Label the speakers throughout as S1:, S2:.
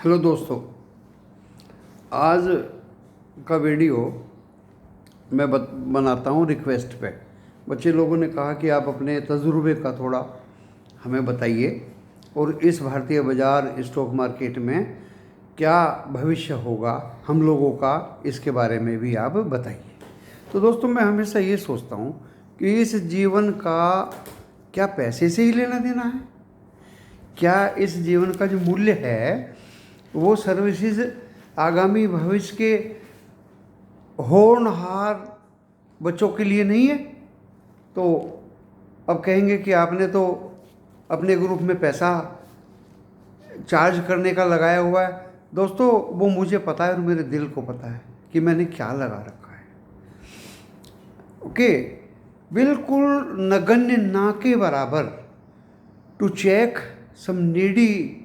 S1: Hello दोस्तों, आज का वीडियो मैं बनाता हूँ रिक्वेस्ट पे। बच्चे लोगों ने कहा कि आप अपने तजुर्बे का थोड़ा हमें बताइए और इस भारतीय बाज़ार स्टॉक मार्केट में क्या भविष्य होगा हम लोगों का, इसके बारे में भी आप बताइए। तो दोस्तों, मैं हमेशा ये सोचता हूँ कि इस जीवन का क्या पैसे से ही लेना देना है? क्या इस जीवन का जो मूल्य है वो सर्विसेज आगामी भविष्य के होनहार बच्चों के लिए नहीं है? तो अब कहेंगे कि आपने तो अपने ग्रुप में पैसा चार्ज करने का लगाया हुआ है। दोस्तों, वो मुझे पता है और मेरे दिल को पता है कि मैंने क्या लगा रखा है। ओके, बिल्कुल नगण्य ना के बराबर, to check some needy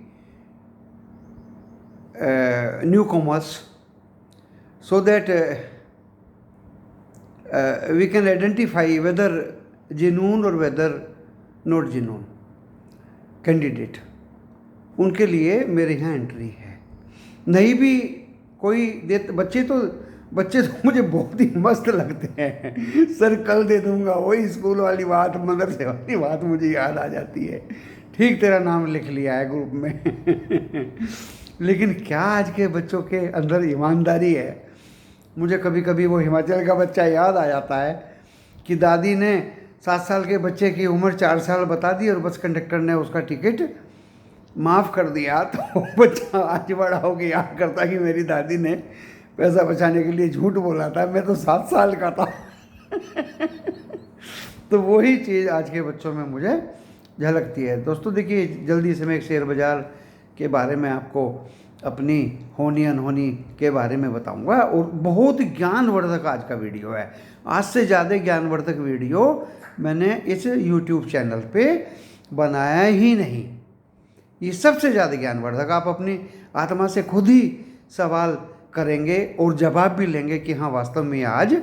S1: newcomers so that we can identify whether genuine or whether not genuine candidate। उनके लिए मेरे यहाँ एंट्री है। नहीं भी कोई बच्चे तो मुझे बहुत ही मस्त लगते हैं। सर कल दे दूंगा, वही स्कूल वाली बात, मदरसे वाली बात मुझे याद आ जाती है। ठीक तेरा नाम लिख लिया है ग्रुप में। लेकिन क्या आज के बच्चों के अंदर ईमानदारी है? मुझे कभी कभी वो हिमाचल का बच्चा याद आ जाता है कि दादी ने 7 साल के बच्चे की उम्र 4 साल बता दी और बस कंडक्टर ने उसका टिकट माफ़ कर दिया। तो बच्चा आज बड़ा हो के याद करता कि मेरी दादी ने पैसा बचाने के लिए झूठ बोला था, मैं तो 7 साल का था। तो वही चीज़ आज के बच्चों में मुझे झलकती है। दोस्तों देखिए, जल्दी से मैं एक शेयर बाज़ार के बारे में आपको अपनी होनी अनहोनी के बारे में बताऊंगा। और बहुत ज्ञानवर्धक आज का वीडियो है। आज से ज़्यादा ज्ञानवर्धक वीडियो मैंने इस YouTube चैनल पे बनाया ही नहीं। ये सबसे ज़्यादा ज्ञानवर्धक। आप अपनी आत्मा से खुद ही सवाल करेंगे और जवाब भी लेंगे कि हाँ, वास्तव में आज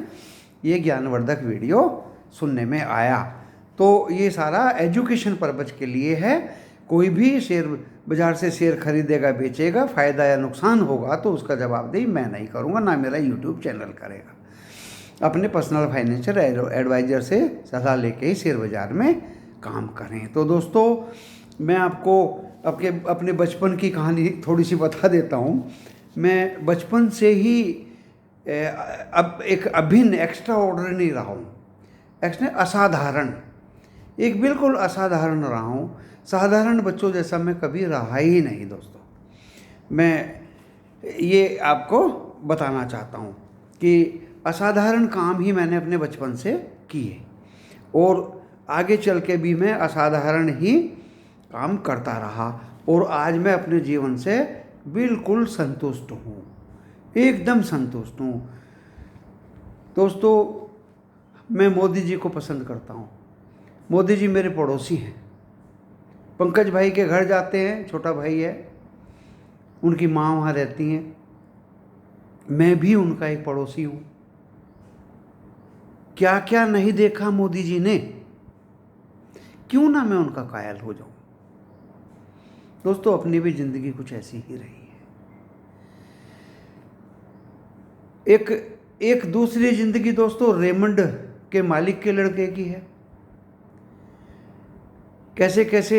S1: ये ज्ञानवर्धक वीडियो सुनने में आया। तो ये सारा एजुकेशन पर्पज के लिए है। कोई भी शेयर बाज़ार से शेयर खरीदेगा, बेचेगा, फ़ायदा या नुकसान होगा तो उसका जवाबदेही मैं नहीं करूँगा, ना मेरा YouTube चैनल करेगा। अपने पर्सनल फाइनेंशियल एडवाइज़र से सलाह लेके ही शेयर बाज़ार में काम करें। तो दोस्तों, मैं आपको अपने बचपन की कहानी थोड़ी सी बता देता हूँ। मैं बचपन से ही अब एक अभिन्न एक्स्ट्रा ऑर्डिनरी रहा हूँ। असाधारण, एक बिल्कुल असाधारण रहा हूँ। साधारण बच्चों जैसा मैं कभी रहा ही नहीं। दोस्तों, मैं ये आपको बताना चाहता हूँ कि असाधारण काम ही मैंने अपने बचपन से किए और आगे चल के भी मैं असाधारण ही काम करता रहा। और आज मैं अपने जीवन से बिल्कुल संतुष्ट हूँ, एकदम संतुष्ट हूँ। दोस्तों, मैं मोदी जी को पसंद करता हूँ। मोदी जी मेरे पड़ोसी हैं। पंकज भाई के घर जाते हैं, छोटा भाई है, उनकी माँ वहाँ रहती हैं। मैं भी उनका एक पड़ोसी हूँ। क्या क्या नहीं देखा मोदी जी ने, क्यों ना मैं उनका कायल हो जाऊं। दोस्तों, अपनी भी जिंदगी कुछ ऐसी ही रही है। एक दूसरी जिंदगी दोस्तों रेमंड के मालिक के लड़के की है। कैसे कैसे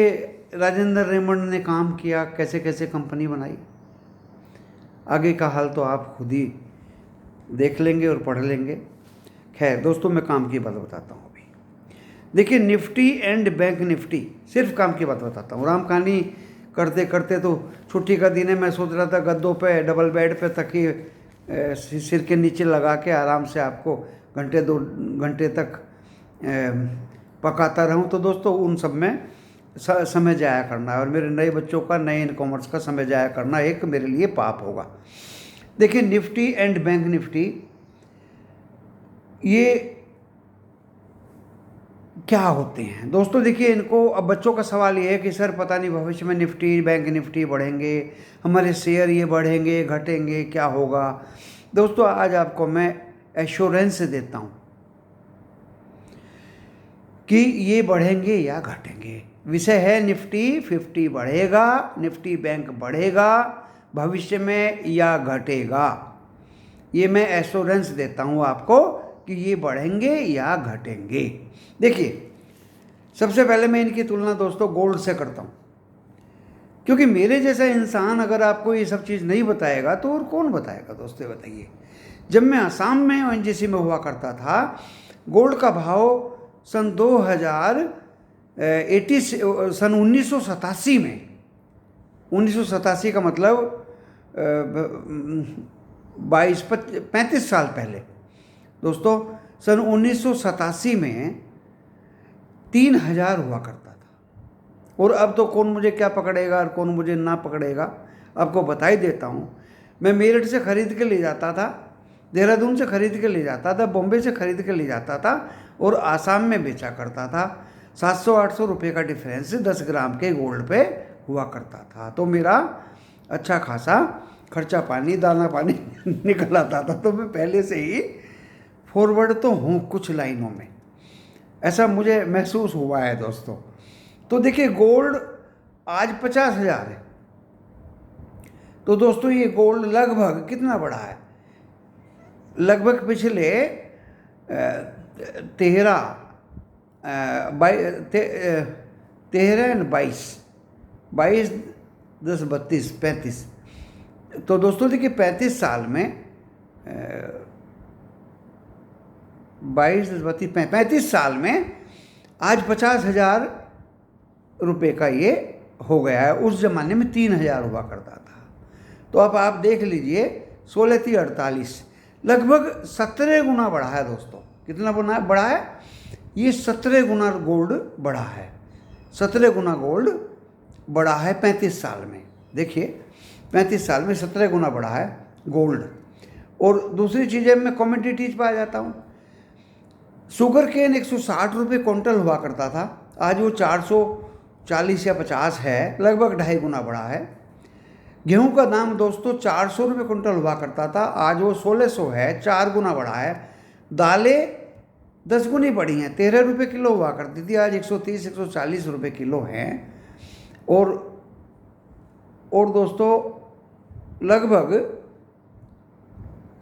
S1: राजेंद्र रेमंड ने काम किया, कैसे कैसे कंपनी बनाई, आगे का हाल तो आप खुद ही देख लेंगे और पढ़ लेंगे। खैर दोस्तों, मैं काम की बात बताता हूँ अभी। देखिए, निफ्टी एंड बैंक निफ्टी, सिर्फ काम की बात बताता हूँ। राम कहानी करते करते तो छुट्टी का दिन है, मैं सोच रहा था गद्दों पे, डबल बेड पे तकिए सिर के नीचे लगा के आराम से आपको घंटे 2 घंटे तक पकाता रहूं। तो दोस्तों, उन सब में समय जाया करना है और मेरे नए बच्चों का, नए इनकॉमर्स का समय जाया करना एक मेरे लिए पाप होगा। देखिए, निफ्टी एंड बैंक निफ्टी, ये क्या होते हैं दोस्तों? देखिए, इनको अब बच्चों का सवाल ये है कि सर पता नहीं भविष्य में निफ्टी बैंक निफ्टी बढ़ेंगे, हमारे शेयर ये बढ़ेंगे घटेंगे, क्या होगा? दोस्तों, आज आपको मैं एश्योरेंस देता हूँ कि ये बढ़ेंगे या घटेंगे। विषय है निफ्टी 50 बढ़ेगा, निफ्टी बैंक बढ़ेगा, भविष्य में या घटेगा। ये मैं एश्योरेंस देता हूँ आपको कि ये बढ़ेंगे या घटेंगे। देखिए, सबसे पहले मैं इनकी तुलना दोस्तों गोल्ड से करता हूँ, क्योंकि मेरे जैसा इंसान अगर आपको ये सब चीज़ नहीं बताएगा तो और कौन बताएगा दोस्तों, बताइए। जब मैं असम में ओएनजीसी में हुआ करता था, गोल्ड का भाव सन 1987 में, 1987 का मतलब 35 साल पहले दोस्तों, सन 1987 में 3000 हुआ करता था। और अब तो कौन मुझे क्या पकड़ेगा और कौन मुझे ना पकड़ेगा, आपको बता ही देता हूँ। मैं मेरठ से ख़रीद के ले जाता था, देहरादून से ख़रीद के ले जाता था, बॉम्बे से ख़रीद के ले जाता था और आसाम में बेचा करता था। 700-800 रुपये का डिफरेंस 10 ग्राम के गोल्ड पे हुआ करता था। तो मेरा अच्छा खासा खर्चा पानी, दाना पानी निकल आता था। तो मैं पहले से ही फॉरवर्ड तो हूँ कुछ लाइनों में, ऐसा मुझे महसूस हुआ है दोस्तों। तो देखिए, गोल्ड आज 50,000 है। तो दोस्तों ये गोल्ड लगभग कितना बढ़ा है, लगभग पिछले 22 10 32 35। तो दोस्तों देखिए, 35 साल में 35 साल में आज 50,000 रुपये का ये हो गया है। उस ज़माने में 3000 हुआ करता था। तो अब आप देख लीजिए, 16-48 लगभग 17 गुना बढ़ा है दोस्तों। कितना बढ़ा है? ये 17 गुना गोल्ड बढ़ा है। 17 गुना गोल्ड बढ़ा है 35 साल में। देखिए, 35 साल में 17 गुना बढ़ा है गोल्ड। और दूसरी चीज़ें मैं कमोडिटीज पर आ जाता हूँ। शुगर केन 160 रुपये क्विंटल हुआ करता था, आज वो 440 या 50 है, लगभग 2.5 गुना बढ़ा है। गेहूं का दाम दोस्तों 400 रुपये क्विंटल हुआ करता था, आज वो 1600 है, 4 गुना बढ़ा है। दालें 10 गुनी बढ़ी हैं, 13 रुपये किलो हुआ करती थी, आज 130-140 रुपये किलो हैं। और दोस्तों लगभग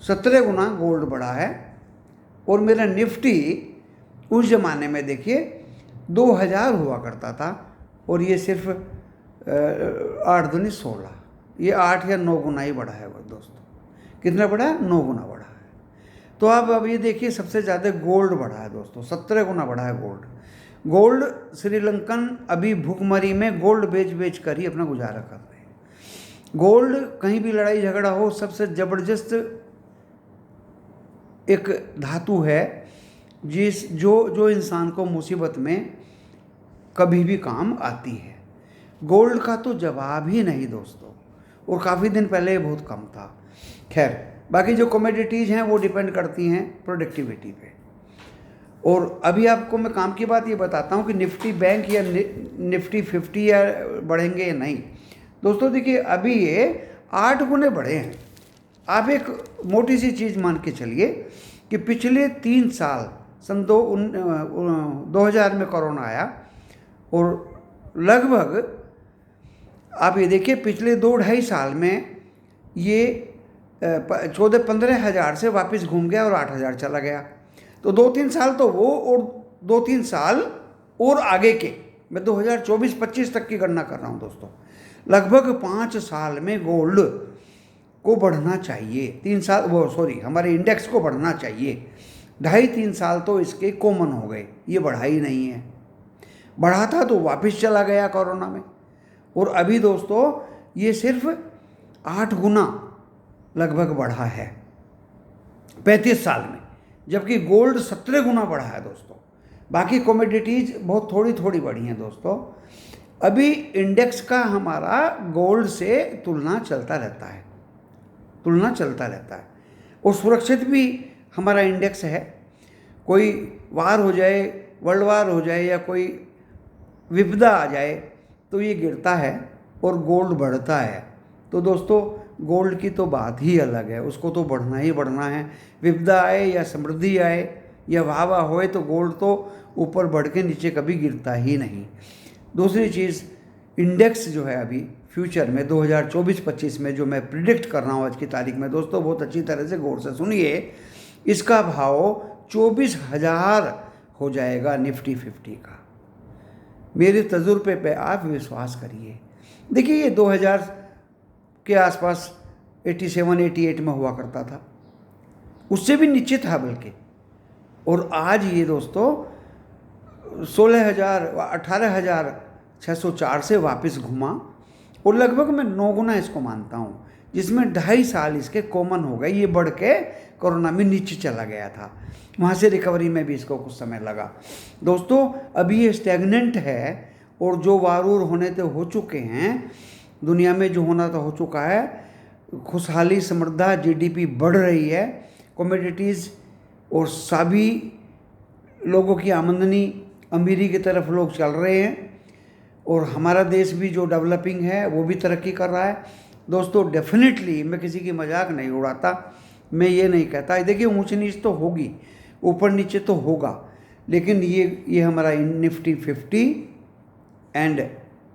S1: 17 गुना गोल्ड बढ़ा है। और मेरा निफ्टी उस ज़माने में देखिए 2000 हुआ करता था, और ये सिर्फ 8 दूनी 16, ये 8 या 9 गुना ही बढ़ा है दोस्तों। कितना बढ़ा है? 9 गुना बढ़ा है। तो आप अब ये देखिए, सबसे ज़्यादा गोल्ड बढ़ा है दोस्तों, 17 गुना बढ़ा है गोल्ड। श्रीलंकन अभी भूखमरी में गोल्ड बेच कर ही अपना गुजारा कर रहे हैं। गोल्ड, कहीं भी लड़ाई झगड़ा हो, सबसे ज़बरदस्त एक धातु है जो इंसान को मुसीबत में कभी भी काम आती है। गोल्ड का तो जवाब ही नहीं दोस्तों, और काफ़ी दिन पहले बहुत कम था। खैर, बाकी जो कमोडिटीज़ हैं वो डिपेंड करती हैं प्रोडक्टिविटी पे। और अभी आपको मैं काम की बात ये बताता हूँ कि निफ्टी बैंक या निफ्टी 50 या बढ़ेंगे या नहीं। दोस्तों देखिए, अभी ये 8 गुने बढ़े हैं। आप एक मोटी सी चीज़ मान के चलिए कि पिछले 3 साल, सन 2000 में कोरोना आया, और लगभग आप ये देखिए पिछले 2-2.5 साल में ये 14-15 हज़ार से वापस घूम गया और 8,000 चला गया। तो 2-3 साल तो वो, और 2-3 साल और आगे के, मैं 2024-25 तक की गणना कर रहा हूँ दोस्तों, लगभग 5 साल में गोल्ड को बढ़ना चाहिए। 3 साल हमारे इंडेक्स को बढ़ना चाहिए। 2.5-3 साल तो इसके कॉमन हो गए, ये बढ़ा ही नहीं है। बढ़ा था तो वापस चला गया कोरोना में। और अभी दोस्तों ये सिर्फ 8 गुना लगभग बढ़ा है 35 साल में, जबकि गोल्ड 17 गुना बढ़ा है दोस्तों। बाकी कमोडिटीज बहुत थोड़ी थोड़ी बढ़ी हैं दोस्तों। अभी इंडेक्स का हमारा गोल्ड से तुलना चलता रहता है, और सुरक्षित भी हमारा इंडेक्स है। कोई वार हो जाए, वर्ल्ड वार हो जाए, या कोई विपदा आ जाए तो ये गिरता है और गोल्ड बढ़ता है। तो दोस्तों गोल्ड की तो बात ही अलग है, उसको तो बढ़ना ही बढ़ना है। विपदा आए या समृद्धि आए या वाहवा होए, तो गोल्ड तो ऊपर बढ़ के नीचे कभी गिरता ही नहीं। दूसरी चीज़, इंडेक्स जो है अभी फ्यूचर में 2024-25 में जो मैं प्रिडिक्ट कर रहा हूँ आज की तारीख में दोस्तों, बहुत अच्छी तरह से गौर से सुनिए। इसका भाव 24,000 हो जाएगा निफ्टी 50 का। मेरे तजुर्बे पे आप विश्वास करिए। देखिए ये 2000 के आसपास 87-88 में हुआ करता था, उससे भी नीचे था बल्कि, और आज ये दोस्तों 18,604 से वापस घुमा, और लगभग मैं 9 गुना इसको मानता हूँ, जिसमें 2.5 साल इसके कॉमन हो गए। ये बढ़ के कोरोना में नीचे चला गया था, वहाँ से रिकवरी में भी इसको कुछ समय लगा। दोस्तों अभी ये स्टैग्नेंट है, और जो वारूर होने तो हो चुके हैं, दुनिया में जो होना तो हो चुका है। खुशहाली, समृद्धा, जीडीपी बढ़ रही है, कमोडिटीज़ और सभी लोगों की आमदनी अमीरी की तरफ लोग चल रहे हैं, और हमारा देश भी जो डेवलपिंग है वो भी तरक्की कर रहा है। दोस्तों डेफिनेटली मैं किसी की मजाक नहीं उड़ाता, मैं ये नहीं कहता, देखिए ऊंच नीच तो होगी, ऊपर नीचे तो होगा, लेकिन ये हमारा निफ्टी 50 एंड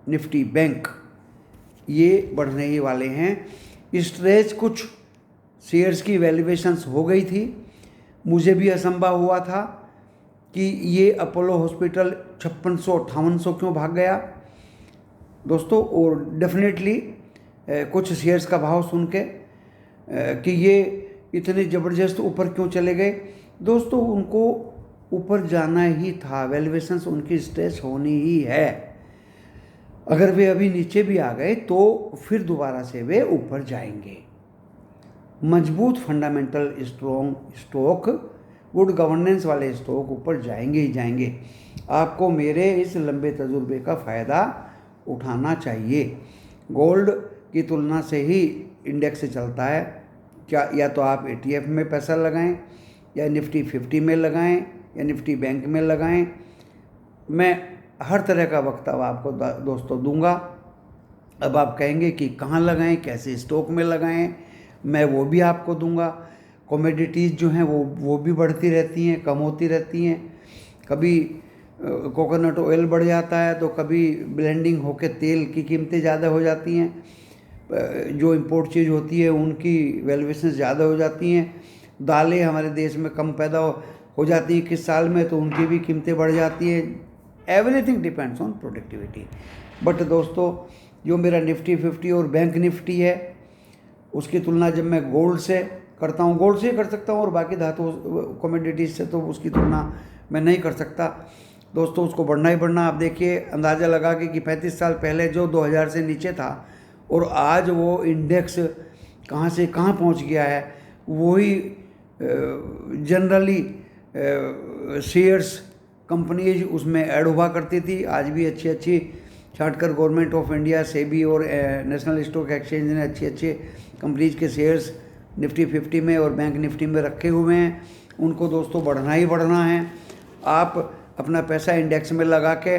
S1: निफ्टी बैंक ये बढ़ने ही वाले हैं। स्ट्रेच कुछ शेयर्स की वैल्यूएशंस हो गई थी, मुझे भी असंभव हुआ था कि ये अपोलो हॉस्पिटल 5600-5800 क्यों भाग गया दोस्तों, और डेफिनेटली कुछ शेयर्स का भाव सुन के कि ये इतने ज़बरदस्त ऊपर क्यों चले गए। दोस्तों उनको ऊपर जाना ही था, वैल्यूएशंस उनकी स्ट्रेच होनी ही है। अगर वे अभी नीचे भी आ गए तो फिर दोबारा से वे ऊपर जाएंगे। मजबूत fundamental strong stock, good governance वाले स्टॉक ऊपर जाएंगे ही जाएंगे। आपको मेरे इस लंबे तजुर्बे का फ़ायदा उठाना चाहिए। गोल्ड की तुलना से ही इंडेक्स चलता है, क्या या तो आप ETF में पैसा लगाएं, या निफ्टी 50 में लगाएं, या निफ्टी बैंक में लगाएं। मैं हर तरह का वक्तव्य आपको दोस्तों दूंगा। अब आप कहेंगे कि कहाँ लगाएं, कैसे स्टॉक में लगाएं, मैं वो भी आपको दूंगा। कमोडिटीज़ जो हैं वो भी बढ़ती रहती हैं, कम होती रहती हैं। कभी कोकोनट ऑयल बढ़ जाता है, तो कभी ब्लेंडिंग होकर तेल की कीमतें ज़्यादा हो जाती हैं। जो इंपोर्ट चीज़ होती है उनकी वैल्यूएशन ज़्यादा हो जाती हैं। दालें हमारे देश में कम पैदा हो जाती हैं किस साल में, तो उनकी भी कीमतें बढ़ जाती हैं। Everything depends on productivity. But दोस्तों जो मेरा निफ्टी 50 और बैंक निफ्टी है, उसकी तुलना जब मैं गोल्ड से करता हूँ, गोल्ड से कर सकता हूँ, और बाकी धातु कमोडिटीज़ से तो उसकी तुलना मैं नहीं कर सकता दोस्तों। उसको बढ़ना ही बढ़ना। आप देखिए अंदाज़ा लगा कि 35 साल पहले जो 2000 से नीचे था, और आज वो इंडेक्स कहाँ से कहाँ पहुँच गया है। वही जनरली शेयर्स कंपनीज उसमें ऐड हुआ करती थी, आज भी अच्छी अच्छी छाटकर गवर्नमेंट ऑफ इंडिया, सेबी और नेशनल स्टॉक एक्सचेंज ने अच्छे अच्छे कंपनीज के शेयर्स निफ्टी 50 में और बैंक निफ्टी में रखे हुए हैं। उनको दोस्तों बढ़ना ही बढ़ना है। आप अपना पैसा इंडेक्स में लगा के,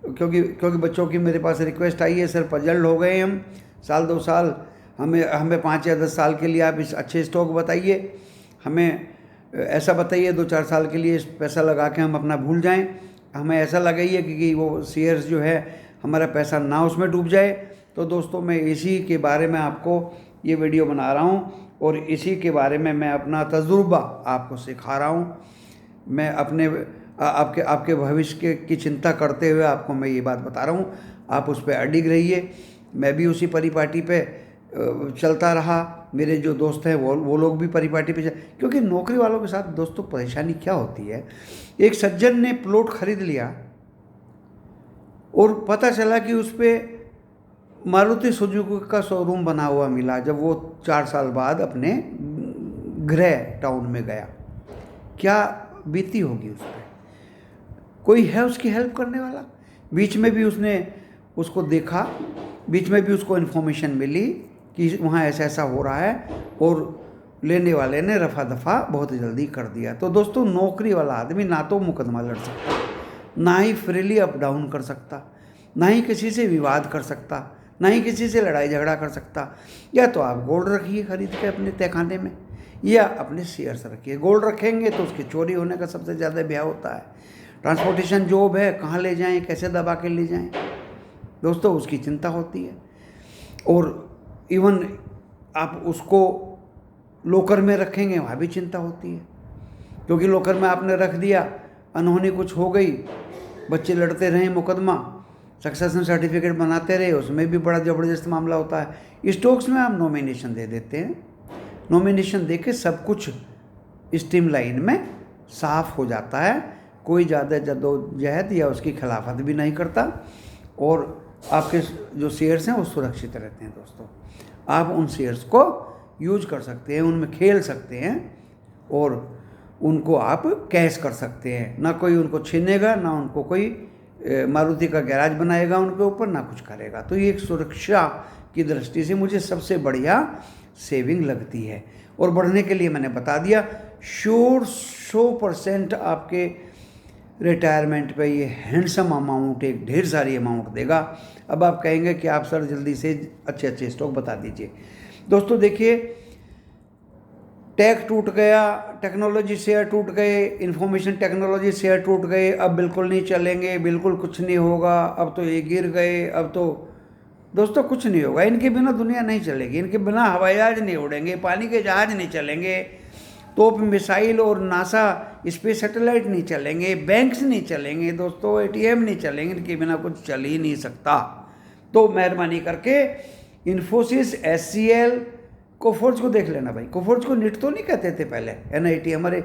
S1: क्योंकि बच्चों की मेरे पास रिक्वेस्ट आई है, सर पजल्ड हो गए हम, साल 2 साल हमें 5 या 10 साल के लिए आप इस अच्छे स्टॉक बताइए, हमें ऐसा बताइए 2-4 साल के लिए पैसा लगा के हम अपना भूल जाएं, हमें ऐसा लगाइए कि वो शेयर्स जो है हमारा पैसा ना उसमें डूब जाए। तो दोस्तों मैं इसी के बारे में आपको ये वीडियो बना रहा हूँ, और इसी के बारे में मैं अपना तजुर्बा आपको सिखा रहा हूँ। मैं अपने आपके भविष्य की चिंता करते हुए आपको मैं ये बात बता रहा हूँ। आप उस पर अडिग रहिए। मैं भी उसी परिपाटी पे चलता रहा, मेरे जो दोस्त हैं वो लोग भी परिपाटी पे क्योंकि नौकरी वालों के साथ दोस्तों परेशानी क्या होती है, एक सज्जन ने प्लॉट खरीद लिया और पता चला कि उस पर मारुति सुजुकी का शोरूम बना हुआ मिला। जब वो 4 साल बाद अपने गृह टाउन में गया, क्या बीती होगी उस पर। कोई है उसकी हेल्प करने वाला? बीच में भी उसने उसको देखा, बीच में भी उसको इन्फॉर्मेशन मिली कि वहाँ ऐसा ऐसा हो रहा है, और लेने वाले ने रफा दफा बहुत जल्दी कर दिया। तो दोस्तों नौकरी वाला आदमी ना तो मुकदमा लड़ सकता, ना ही फ्रीली अप डाउन कर सकता, ना ही किसी से विवाद कर सकता, ना ही किसी से लड़ाई झगड़ा कर सकता। या तो आप गोल्ड रखिए खरीद के अपने तहखाने में, या अपने शेयर्स रखिए। गोल्ड रखेंगे तो उसके चोरी होने का सबसे ज़्यादा भय होता है। ट्रांसपोर्टेशन जॉब है, कहाँ ले जाएं, कैसे दबा के ले जाएं, दोस्तों उसकी चिंता होती है। और इवन आप उसको लॉकर में रखेंगे वहाँ भी चिंता होती है, क्योंकि लॉकर में आपने रख दिया, अनहोनी कुछ हो गई, बच्चे लड़ते रहे मुकदमा, सक्सेशन सर्टिफिकेट बनाते रहे, उसमें भी बड़ा ज़बरदस्त मामला होता है। स्टॉक्स में आप नॉमिनेशन दे देते हैं, नॉमिनेशन दे के सब कुछ स्ट्रीमलाइन में साफ हो जाता है, कोई ज़्यादा जद्दोजहद या उसकी खिलाफत भी नहीं करता, और आपके जो शेयर्स हैं वो सुरक्षित रहते हैं। दोस्तों, आप उन शेयर्स को यूज कर सकते हैं, उनमें खेल सकते हैं और उनको आप कैश कर सकते हैं। ना कोई उनको छीनेगा, ना उनको कोई मारुति का गैराज बनाएगा उनके ऊपर, ना कुछ करेगा। तो ये एक सुरक्षा की दृष्टि से मुझे सबसे बढ़िया सेविंग लगती है। और बढ़ने के लिए मैंने बता दिया, श्योर 100% आपके रिटायरमेंट पे ये हैंडसम अमाउंट, एक ढेर सारी अमाउंट देगा। अब आप कहेंगे कि आप सर जल्दी से अच्छे अच्छे स्टॉक बता दीजिए। दोस्तों देखिए, टेक टूट गया, टेक्नोलॉजी शेयर टूट गए, इंफॉर्मेशन टेक्नोलॉजी शेयर टूट गए, अब बिल्कुल नहीं चलेंगे, बिल्कुल कुछ नहीं होगा, अब तो ये गिर गए, अब तो दोस्तों कुछ नहीं होगा। इनके बिना दुनिया नहीं चलेगी, इनके बिना हवाई जहाज नहीं उड़ेंगे, पानी के जहाज नहीं चलेंगे, तोप मिसाइल और नासा स्पेस सैटेलाइट नहीं चलेंगे, बैंक्स नहीं चलेंगे दोस्तों, एटीएम नहीं चलेंगे, इनके बिना कुछ चल ही नहीं सकता। तो मेहरबानी करके इन्फोसिस, एचसीएल, कोफोर्ज को देख लेना भाई। कोफोर्ज को निट तो नहीं कहते थे पहले, एनआईटी, हमारे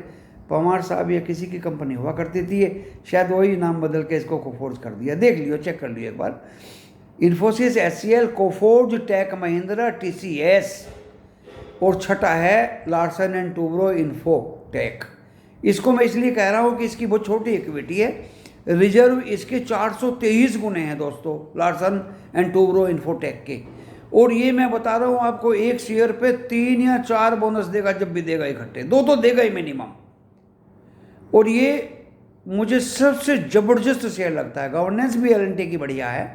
S1: पवार साहब या किसी की कंपनी हुआ करती थी ये, शायद वही नाम बदल के इसको कोफोर्ज कर दिया। देख लियो, चेक कर लियो एक बार। इन्फोसिस, एचसीएल, कोफोर्ज, टेक महिंद्रा, टीसीएस, और छठा है लार्सन एंड टूब्रो इन्फोटेक। इसको मैं इसलिए कह रहा हूँ कि इसकी बहुत छोटी इक्विटी है, रिजर्व इसके 423 गुने हैं दोस्तों, लार्सन एंड टूब्रो इन्फोटेक के। और ये मैं बता रहा हूँ आपको, एक शेयर पे 3 या 4 बोनस देगा, जब भी देगा इकट्ठे 2 तो देगा ही मिनिमम। और ये मुझे सबसे ज़बरदस्त शेयर लगता है। गवर्नेंस भी एल&टी की बढ़िया है,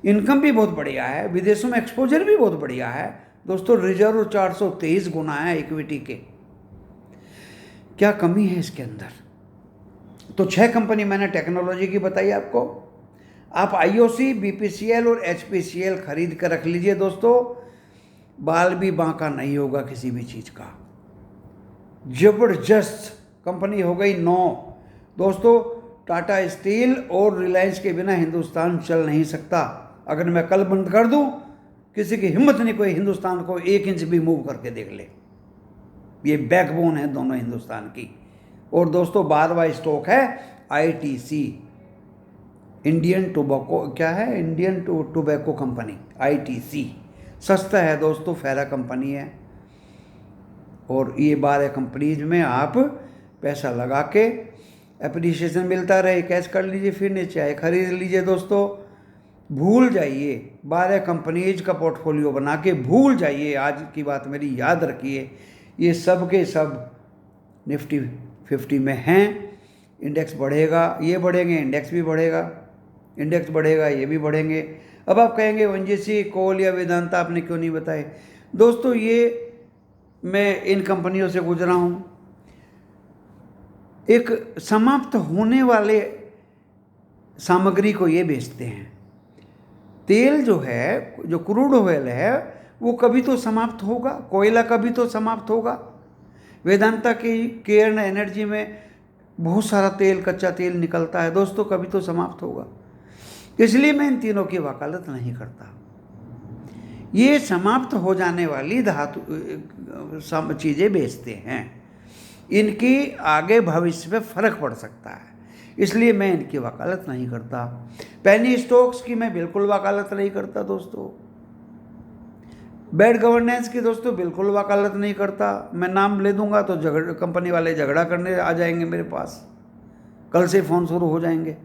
S1: इनकम भी बहुत बढ़िया है, विदेशों में एक्सपोजर भी बहुत बढ़िया है दोस्तों। रिजर्व 423 गुना है इक्विटी के, क्या कमी है इसके अंदर? तो 6 कंपनी मैंने टेक्नोलॉजी की बताई आपको। आप आईओसी, बीपीसीएल और एचपीसीएल खरीद कर रख लीजिए दोस्तों, बाल भी बांका नहीं होगा किसी भी चीज़ का। जबरदस्त कंपनी हो गई 9 दोस्तों। टाटा स्टील और रिलायंस के बिना हिंदुस्तान चल नहीं सकता। अगर मैं कल बंद कर दूं, किसी की हिम्मत नहीं कोई हिंदुस्तान को 1 इंच भी मूव करके देख ले। ये बैकबोन है दोनों हिंदुस्तान की। और दोस्तों 12वां स्टॉक है आईटीसी, इंडियन टोबैको, क्या है, इंडियन टोबैको कंपनी, आईटीसी। सस्ता है दोस्तों, फेरा कंपनी है। और ये 12 कंपनीज में आप पैसा लगा के एप्रिसिएशन मिलता रहे, कैश कर लीजिए, फिर नीचे आए खरीद लीजिए दोस्तों। भूल जाइए, 12 कंपनीज का पोर्टफोलियो बना के भूल जाइए। आज की बात मेरी याद रखिए, ये सब के सब निफ्टी 50 में हैं। इंडेक्स बढ़ेगा, ये बढ़ेंगे, इंडेक्स भी बढ़ेगा, इंडेक्स बढ़ेगा, ये भी बढ़ेंगे। अब आप कहेंगे ओएनजीसी, कोल या वेदांता आपने क्यों नहीं बताए? दोस्तों ये मैं इन कंपनियों से गुजरा हूँ। एक समाप्त होने वाले सामग्री को ये बेचते हैं। तेल जो है, जो क्रूड ऑयल है, वो कभी तो समाप्त होगा, कोयला कभी तो समाप्त होगा। वेदांता की केयर्न एनर्जी में बहुत सारा तेल, कच्चा तेल निकलता है दोस्तों, कभी तो समाप्त होगा। इसलिए मैं इन तीनों की वकालत नहीं करता। ये समाप्त हो जाने वाली धातु चीज़ें बेचते हैं, इनकी आगे भविष्य में फर्क पड़ सकता है, इसलिए मैं इनकी वकालत नहीं करता। पेनी स्टॉक्स की मैं बिल्कुल वकालत नहीं करता दोस्तों। बैड गवर्नेंस की दोस्तों बिल्कुल वकालत नहीं करता। मैं नाम ले दूंगा तो कंपनी वाले झगड़ा करने आ जाएंगे मेरे पास, कल से फ़ोन शुरू हो जाएंगे।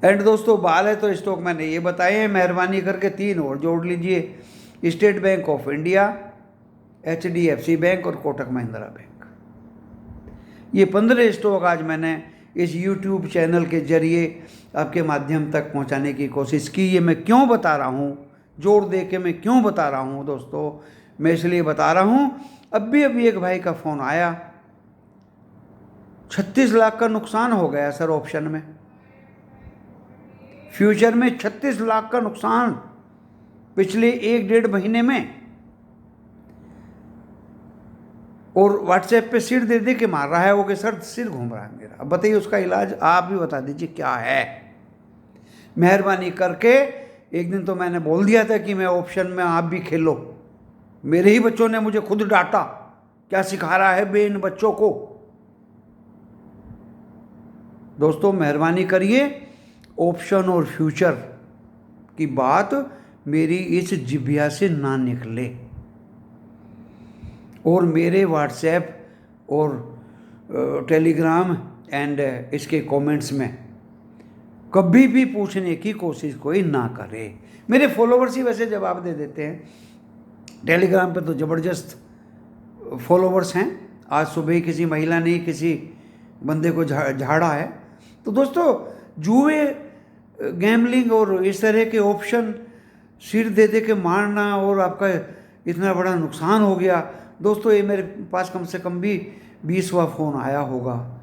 S1: एंड दोस्तों बाल है तो स्टॉक मैंने ये बताए हैं, मेहरबानी करके 3 और जोड़ लीजिए, state bank of India, HDFC bank और कोटक महिंद्रा बैंक। ये 15 स्टॉक आज मैंने इस यूट्यूब चैनल के जरिए आपके माध्यम तक पहुंचाने की कोशिश की। ये मैं क्यों बता रहा हूँ, जोड़ दे के मैं क्यों बता रहा हूँ दोस्तों, मैं इसलिए बता रहा हूँ, अभी एक भाई का फ़ोन आया, 36 लाख का नुकसान हो गया सर ऑप्शन में। फ्यूचर में 36 लाख का नुकसान पिछले 1-1.5 महीने में, और व्हाट्सएप पे सिर दे दे के मार रहा है वो कि सर सिर घूम रहा है मेरा। अब बताइए उसका इलाज आप भी बता दीजिए क्या है। मेहरबानी करके, एक दिन तो मैंने बोल दिया था कि मैं ऑप्शन में आप भी खेलो, मेरे ही बच्चों ने मुझे खुद डांटा, क्या सिखा रहा है बे इन बच्चों को। दोस्तों मेहरबानी करिए, ऑप्शन और फ्यूचर की बात मेरी इस जिभ्या से ना निकले, और मेरे व्हाट्सएप और टेलीग्राम एंड इसके कमेंट्स में कभी भी पूछने की कोशिश कोई ना करे। मेरे फॉलोवर्स ही वैसे जवाब दे देते हैं, टेलीग्राम पे तो ज़बरदस्त फॉलोवर्स हैं। आज सुबह ही किसी महिला ने किसी बंदे को झाड़ा है। तो दोस्तों जुए, गैम्बलिंग और इस तरह के ऑप्शन सिर दे दे के मारना और आपका इतना बड़ा नुकसान हो गया। दोस्तों ये मेरे पास कम से कम भी 20वां फ़ोन आया होगा।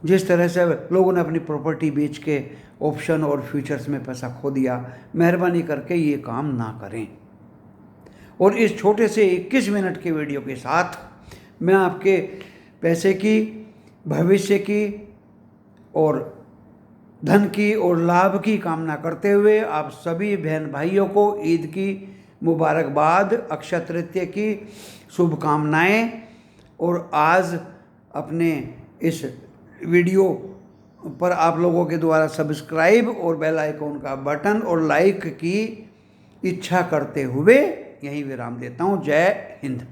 S1: जिस तरह से लोगों ने अपनी प्रॉपर्टी बेच के ऑप्शन और फ्यूचर्स में पैसा खो दिया, मेहरबानी करके ये काम ना करें। और इस छोटे से 21 मिनट के वीडियो के साथ मैं आपके पैसे की, भविष्य की और धन की और लाभ की कामना करते हुए आप सभी बहन भाइयों को ईद की मुबारकबाद, अक्षय तृतीया की शुभकामनाएं। और आज अपने इस वीडियो पर आप लोगों के द्वारा सब्सक्राइब और बेल आइकॉन का बटन और लाइक की इच्छा करते हुए यहीं विराम देता हूँ। जय हिंद।